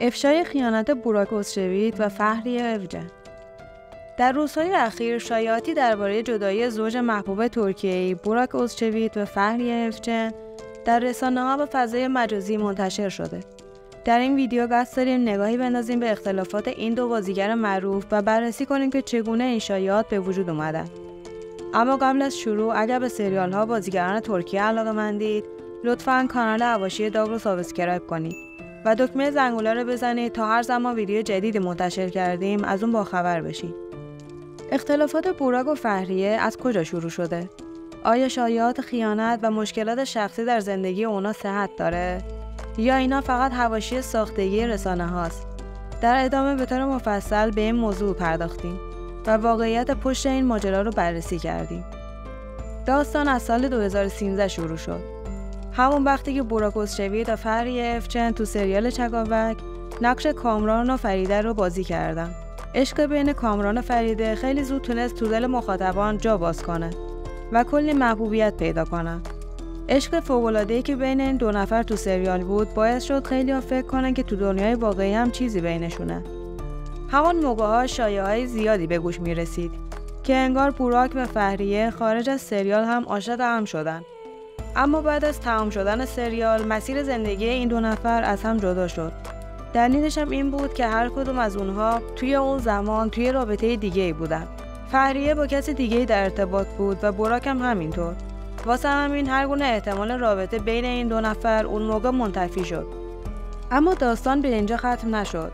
افشای خیانت بوراک اوزچویت و فهریه اوجن. در روزهای اخیر شایعاتی درباره جدایی زوج محبوب ترکیه‌ای بوراک اوزچویت و فهریه اوجن در رسانه‌ها و فضای مجازی منتشر شده. در این ویدیو قصد داریم نگاهی بندازیم به اختلافات این دو بازیگر معروف و بررسی کنیم که چگونه این شایعات به وجود اومدن. اما قبل از شروع اگر به سریال‌ها بازیگران ترکیه علاقه‌مندید، لطفاً کانال حواشی داغ رو سابسکرایب کنید و دکمه زنگوله رو بزنید تا هر زمان ویدیو جدیدی منتشر کردیم از اون باخبر بشید. اختلافات بوراک و فهریه از کجا شروع شده؟ آیا شایعات خیانت و مشکلات شخصی در زندگی اونا صحت داره؟ یا اینا فقط حواشی ساختگی رسانه هاست؟ در ادامه به طور مفصل به این موضوع پرداختیم و واقعیت پشت این ماجرا رو بررسی کردیم. داستان از سال 2013 شروع شد. همون وقتی که بوراک اوزچویت و فهریه اوجن تو سریال چکاوک نقش کامران و فریده رو بازی کردن. عشق بین کامران و فریده خیلی زود تونست تو دل مخاطبان جا باز کنه و کلی محبوبیت پیدا کنه. عشق فوق‌العاده‌ای که بین این دو نفر تو سریال بود باعث شد خیلی‌ها فکر کنن که تو دنیای واقعی هم چیزی بینشونه. همون موقع‌ها شایعه‌های زیادی به گوش می‌رسید که انگار بوراک و فهریه خارج از سریال هم عاشق هم شدن. اما بعد از تمام شدن سریال مسیر زندگی این دو نفر از هم جدا شد. دلیلش هم این بود که هر کدوم از اونها توی اون زمان توی رابطه دیگه‌ای بودن. فهریه با کسی دیگه‌ای در ارتباط بود و بوراک هم همینطور. واسه همین هر گونه احتمال رابطه بین این دو نفر اون موقع منتفی شد. اما داستان به اینجا ختم نشد.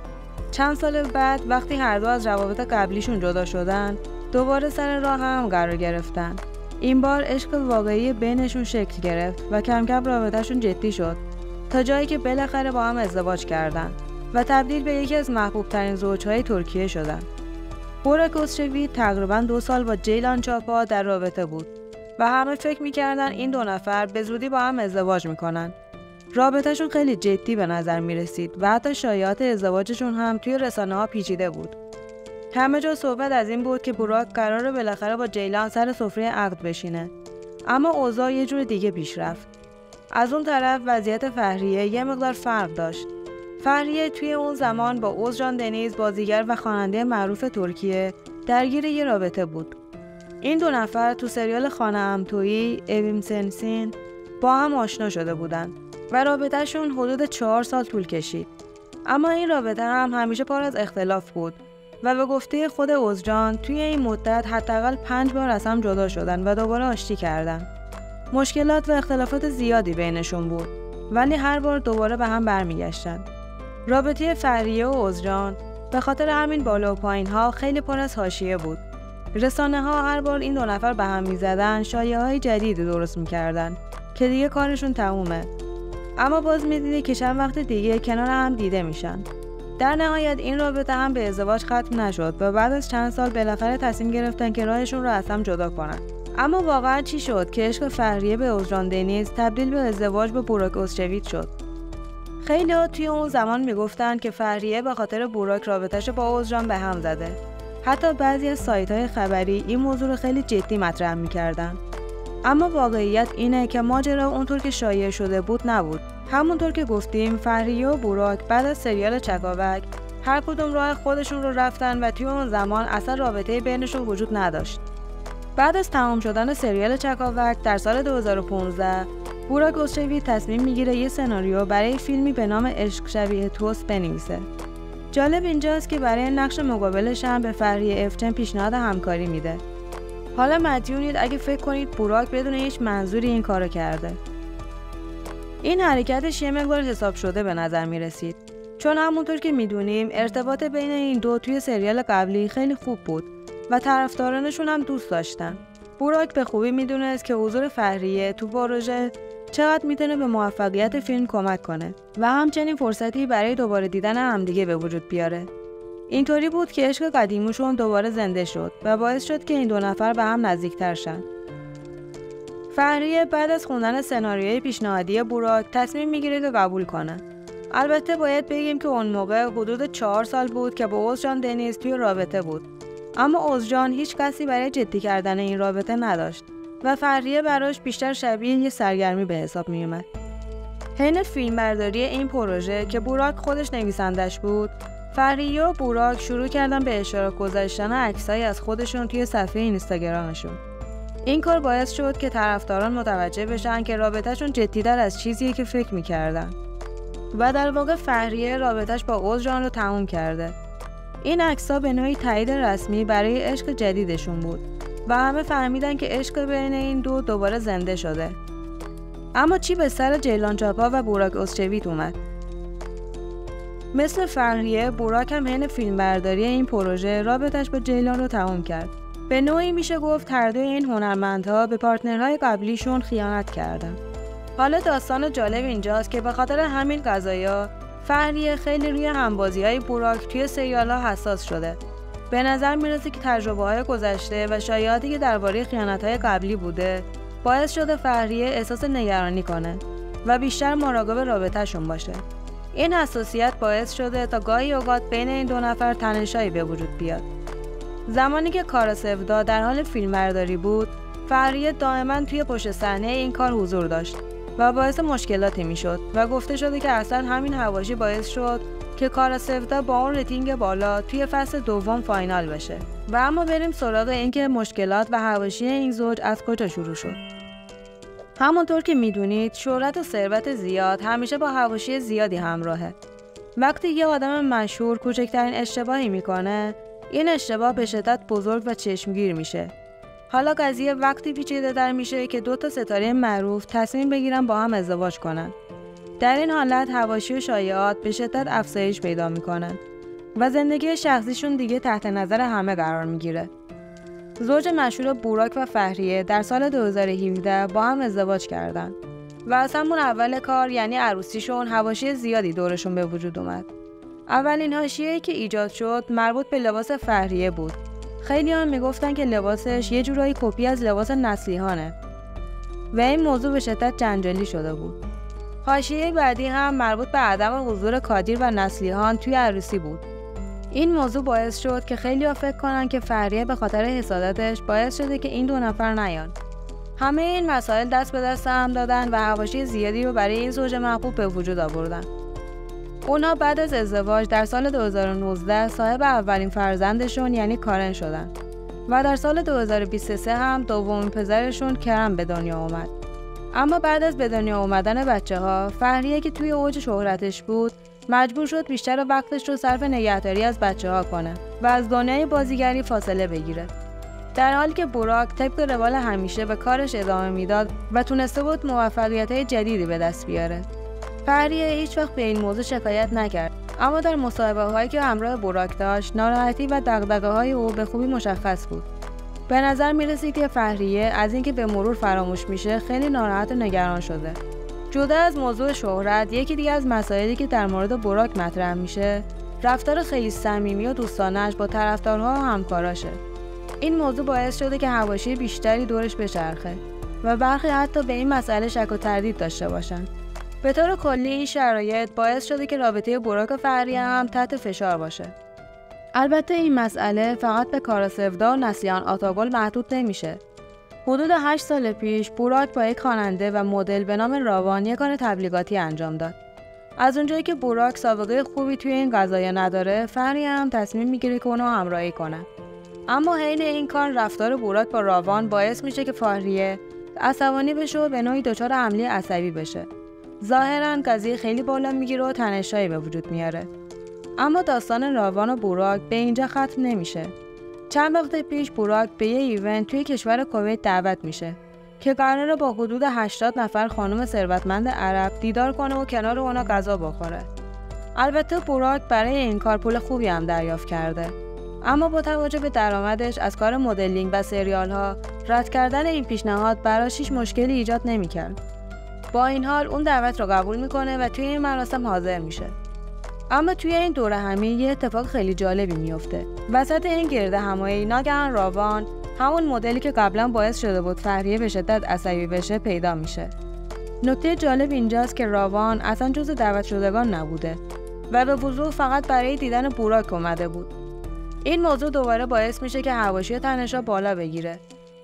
چند سال بعد وقتی هر دو از روابط قبلیشون جدا شدن، دوباره سر راه هم قرار گرفتن. این بار عشق واقعی بینشون شکل گرفت و کم کم رابطه‌شون جدی شد تا جایی که بالاخره با هم ازدواج کردن و تبدیل به یکی از محبوب ترین زوجهای ترکیه شدن. بوراک اوزچویت تقریباً 2 سال با جیلان چاپا در رابطه بود و همه فکر می‌کردن این دو نفر به زودی با هم ازدواج می‌کنن. رابطه‌شون خیلی جدی به نظر می‌رسید و حتی شایعات ازدواجشون هم توی رسانه‌ها پیچیده بود. همه جا صحبت از این بود که بوراک قراره بالاخره با جیلان سر سفره عقد بشینه. اما اوضاع یه جور دیگه پیش رفت. از اون طرف وضعیت فهریه یه مقدار فرق داشت. فهریه توی اون زمان با اوزجان دنیز بازیگر و خواننده معروف ترکیه درگیر یه رابطه بود. این دو نفر تو سریال خانه امتویی اویم سنسین با هم آشنا شده بودن و رابطهشون حدود 4 سال طول کشید. اما این رابطه هم همیشه پر از اختلاف بود و به گفته خود اوزجان توی این مدت حداقل 5 بار از هم جدا شدن و دوباره آشتی کردن. مشکلات و اختلافات زیادی بینشون بود ولی هر بار دوباره به هم برمیگشتن. رابطه فهریه و اوزجان به خاطر همین بالا و پایین ها خیلی پر از حاشیه بود. رسانه ها هر بار این دو نفر به هم میزدن شایعه‌های جدیدی درست میکردن که دیگه کارشون تمومه. اما باز میدیدی که چند وقت دیگه کنار هم دیده میشن. در نهایت این رابطه هم به ازدواج ختم نشد و بعد از چند سال بالاخره تصمیم گرفتن که راهشون رو از هم جدا کنن. اما واقعا چی شد که عشق فهریه به اوزجان دنیز تبدیل به ازدواج با بوراک اوزچویت شد؟ خیلی‌ها توی اون زمان میگفتن که فهریه به خاطر بوراک رابطه‌اش با اوزجان به هم زده. حتی بعضی از سایت‌های خبری این موضوع رو خیلی جدی مطرح می‌کردن. اما واقعیت اینه که ماجرا اونطور که شایع شده بود نبود. همونطور که گفتیم فهریه و بوراک بعد از سریال چکاوک هر کدوم راه خودشون رو رفتن و توی اون زمان اصلا رابطه بینشون وجود نداشت. بعد از تمام شدن سریال چکاوک در سال 2015 بوراک اوزچویت تصمیم میگیره یه سناریو برای فیلمی به نام عشق شبیه توست بنویسه. جالب اینجاست که برای نقش مقابلش هم به فهریه اوجن پیشنهاد همکاری میده. حالا مدیونید اگه فکر کنید بوراک بدون هیچ منظوری این کارو کرده. این حرکتش یه مقدار حساب شده به نظر میرسید، چون همونطور که میدونیم ارتباط بین این دو توی سریال قبلی خیلی خوب بود و طرفدارانشون هم دوست داشتن. بوراک به خوبی میدونست که حضور فهریه تو پروژه چقدر میتونه به موفقیت فیلم کمک کنه و همچنین فرصتی برای دوباره دیدن همدیگه به وجود بیاره. اینطوری بود که عشق قدیمیشون دوباره زنده شد و باعث شد که این دو نفر به هم نزدیکتر شن. فهریه بعد از خوندن سناریوی پیشنهادی بوراک تصمیم میگیره که قبول کنه. البته باید بگیم که اون موقع حدود 4 سال بود که با اوزجان دنیز توی رابطه بود. اما اوزجان هیچ کسی برای جدی کردن این رابطه نداشت و فهریه براش بیشتر شبیه یه سرگرمی به حساب می اومد. حین فیلمبرداری این پروژه که بوراک خودش نویسندش بود، فهریه و بوراک شروع کردن به اشتراک گذاشتن عکسایی از خودشون توی صفحه اینستاگرامشون. این کار باعث شد که طرفداران متوجه بشن که رابطه‌شون جدی‌تر از چیزیه که فکر می‌کردن. و در واقع فهریه رابطه‌اش با اوزجان رو تموم کرده. این عکس‌ها به نوعی تایید رسمی برای عشق جدیدشون بود و همه فهمیدن که عشق بین این دو دوباره زنده شده. اما چی به سر جیلان چاپا و بوراک اوزچویت اومد؟ مثل فهریه، بوراک هم حین فیلمبرداری این پروژه رابطش با جیلان رو تموم کرد. به نوعی میشه گفت هر دوی این هنرمندها به پارتنرهای قبلیشون خیانت کردن. حالا داستان جالب اینجاست که به خاطر همین قضایا فهریه خیلی روی همبازی‌های بوراک توی سریال‌ها حساس شده. به نظر میرسه که تجربه‌های گذشته و شایعاتی که درباره خیانت‌های قبلی بوده باعث شده فهریه احساس نگرانی کنه و بیشتر مراقب رابطه‌شون باشه. این حساسیت باعث شده تا گاهی اوقات بین این دو نفر تنشایی به وجود بیاد. زمانی که کاراسودا در حال فیلمبرداری بود، فهریه دائما توی پشت صحنه این کار حضور داشت و باعث مشکلاتی میشد و گفته شده که اصلا همین حواشی باعث شد که کاراسودا با اون ریتینگ بالا توی فصل دوم فاینال بشه. و اما بریم سراغ اینکه مشکلات و حواشی این زوج از کجا شروع شد. همونطور که میدونید شهرت و ثروت زیاد همیشه با حواشی زیادی همراهه. وقتی یه آدم مشهور کوچکترین اشتباهی میکنه، این اشتباه به شدت بزرگ و چشمگیر میشه. حالا قضیه وقتی پیچیده در میشه که دو تا ستاره معروف تصمیم بگیرن با هم ازدواج کنن. در این حالت حواشی و شایعات به شدت افزایش پیدا میکنن و زندگی شخصیشون دیگه تحت نظر همه قرار میگیره. زوج مشهور بوراک و فهریه در سال 2017 با هم ازدواج کردن و از همون اول کار یعنی عروسیشون حواشی زیادی دورشون به وجود اومد. اولین حاشیه‌ای که ایجاد شد مربوط به لباس فهریه بود. خیلی‌ها میگفتن که لباسش یه جورایی کپی از لباس نسلیحانه و این موضوع به شدت جنجالی شده بود. حاشیه بعدی هم مربوط به عدم حضور کادیر و نسلیحان توی عروسی بود. این موضوع باعث شد که خیلی‌ها فکر کنن که فهریه به خاطر حسادتش باعث شده که این دو نفر نیان. همه این مسائل دست به دست هم دادن و حواشی زیادی رو برای این زوج محبوب به وجود آوردن. اونا بعد از ازدواج در سال 2019 صاحب اولین فرزندشون یعنی کارن شدن و در سال 2023 هم دومین پسرشون کرم به دنیا اومد. اما بعد از به دنیا اومدن بچه‌ها، فهریه که توی اوج شهرتش بود، مجبور شد بیشتر وقتش رو صرف نگهداری از بچه‌ها کنه و از دنیای بازیگری فاصله بگیره. در حالی که بوراک طبق روال همیشه به کارش ادامه میداد و تونسته بود موفقیت‌های جدیدی به دست بیاره. فهریه هیچ وقت به این موضوع شکایت نکرد، اما در مصاحبه‌هایی که همراه بوراک داشت، ناراحتی و دغدغه‌های او به خوبی مشخص بود. به نظر می‌رسید که فهریه از اینکه به مرور فراموش میشه، خیلی ناراحت و نگران شده. جدا از موضوع شهرت، یکی دیگه از مسائلی که در مورد بوراک مطرح میشه، رفتار خیلی صمیمی و دوستانه‌اش با طرفدارها و همکاراشه. این موضوع باعث شده که حواشی بیشتری دورش بچرخه و برخی حتی به این مسئله شک و تردید داشته باشن. به طور کلی این شرایط باعث شده که رابطه بوراک و فهریه هم تحت فشار باشه. البته این مسئله فقط به کاراسودا و نسلیحان آتاگل محدود نمیشه. حدود 8 سال پیش بوراک با یک خواننده و مدل به نام راوان یک کار تبلیغاتی انجام داد. از اونجایی که بوراک سابقه خوبی توی این قضایا نداره، فهریه هم تصمیم میگیره که اونو همراهی کنه. اما حین این کار رفتار بوراک با راوان باعث میشه که فهریه عصبانی بشه و به نوعی دچار حمله عصبی بشه. ظاهراً قضیه خیلی بالا میگیره و تنشایی به وجود میاره. اما داستان راوان و بوراک به اینجا ختم نمیشه. چند وقت پیش بوراک به یه ایونت توی کشور کویت دعوت میشه که قراره با حدود 80 نفر خانم ثروتمند عرب دیدار کنه و کنار اونا غذا بخوره. البته بوراک برای این کار پول خوبی هم دریافت کرده. اما با توجه به درآمدش از کار مدلینگ و سریال‌ها، رد کردن این پیشنهاد براش هیچ مشکلی ایجاد نمی‌کرد. با این حال اون دعوت رو قبول میکنه و توی این مراسم حاضر میشه. اما توی این دوره همی یه اتفاق خیلی جالبی میفته. وسط این گرد همایی ناگهان راوان، همون مدلی که قبلا باعث شده بود فهریه به شدت عصبی بشه، پیدا میشه. نکته جالب اینجاست که راوان اصلا جزو دعوت شدگان نبوده و به وضوح فقط برای دیدن بوراک اومده بود. این موضوع دوباره باعث میشه که حواشی تنش‌ها بالا بگیره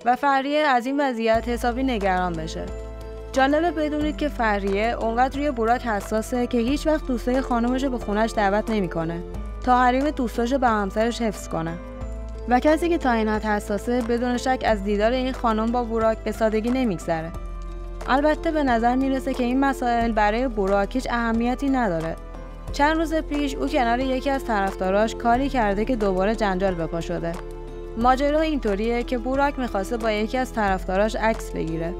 و فهریه از این وضعیت حسابی نگران بشه. جالبه بدونید که فهریه اونقدر روی بوراک حساسه که هیچ وقت دوستای خانومش رو به خونش دعوت نمیکنه تا حریم دوستاشو به همسرش حفظ کنه. و کسی که تا این حد حساسه بدون شک از دیدار این خانم با بوراک به سادگی نمیگذره. البته به نظر میرسه که این مسائل برای بوراک هیچ اهمیتی نداره. چند روز پیش او کنار یکی از طرفداراش کاری کرده که دوباره جنجال به پا شده. ماجرا اینطوریه که بوراک میخواسته با یکی از طرفداراش عکس بگیره.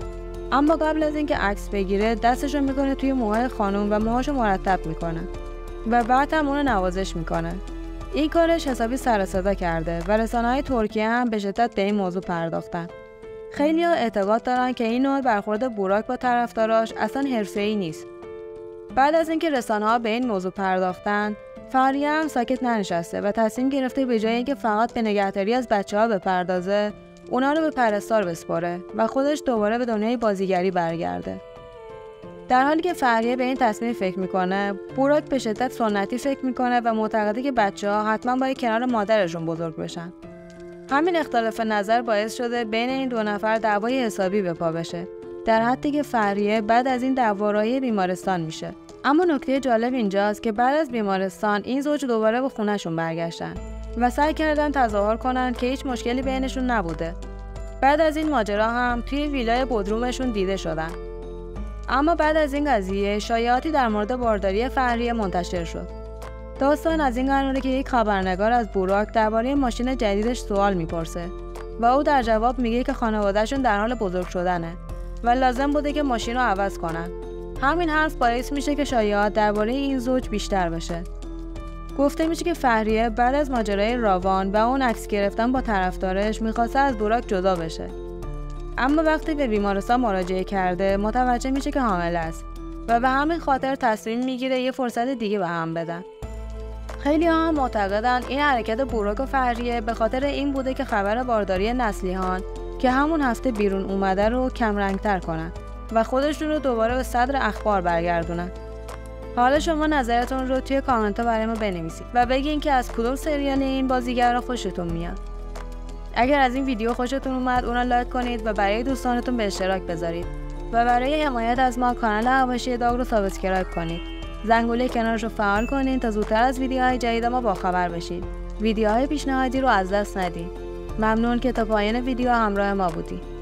اما قبل از اینکه عکس بگیره دستشو میکنه توی موهای خانم و موهاشو مرتب میکنه و بعد هم اونو نوازش میکنه. این کارش حسابی سر و صدا کرده و رسانه‌های ترکیه هم به شدت به این موضوع پرداختن. خیلی‌ها اعتقاد دارن که این نوع برخورد بوراک با طرفداراش اصلا حرفه‌ای نیست. بعد از اینکه رسانه‌ها به این موضوع پرداختن، فهریه هم ساکت ننشسته و تصمیم گرفته به جای اینکه فقط به نگهداری از بچه‌ها بپردازه، اونا رو به پرستار بسپاره و خودش دوباره به دنیای بازیگری برگرده. در حالی که فهریه به این تصمیم فکر میکنه، بوراک به شدت سنتی فکر میکنه و معتقده که بچه‌ها حتما باید کنار مادرشون بزرگ بشن. همین اختلاف نظر باعث شده بین این دو نفر دعوای حسابی به پا بشه، در حدی که فهریه بعد از این دعوا راهی بیمارستان میشه. اما نکته جالب اینجاست که بعد از بیمارستان این زوج دوباره به خونه‌شون برگشتن و سعی کردن تظاهر کنن که هیچ مشکلی بینشون نبوده. بعد از این ماجرا هم توی ویلای بودرومشون دیده شدن. اما بعد از این قضیه شایعاتی در مورد بارداری فهریه منتشر شد. داستان از این قراره که یک خبرنگار از بوراک درباره ماشین جدیدش سوال میپرسه و او در جواب میگه که خانواده‌شون در حال بزرگ شدنه و لازم بوده که ماشین رو عوض کنن. همین حرف باعث میشه که شایعات درباره این زوج بیشتر بشه. گفته میشه که فهریه بعد از ماجرای راوان و اون عکس گرفتن با طرفدارش میخواسته از بوراک جدا بشه. اما وقتی به بیمارستان مراجعه کرده متوجه میشه که حامل است و به همین خاطر تصمیم میگیره یه فرصت دیگه به هم بدن. خیلی هم معتقدن این حرکت بوراک و فهریه به خاطر این بوده که خبر بارداری نسلیهان که همون هفته بیرون اومده رو کم رنگتر کنن و خودشون رو دوباره به صدر اخبار برگردونن. حالا شما نظرتون رو توی کامنت ها برای ما بنویسید و بگین که از کدوم سریال این بازیگرا خوشتون میاد. اگر از این ویدیو خوشتون اومد اون رو لایک کنید و برای دوستانتون به اشتراک بذارید و برای حمایت از ما کانال حواشی داغ رو سابسکرایب کنید. زنگوله کنارش رو فعال کنید تا زودتر از ویدیوهای جدید ما باخبر بشید. ویدیوهای پیشنهادی رو از دست ندید. ممنون که تا پایان ویدیو همراه ما بودید.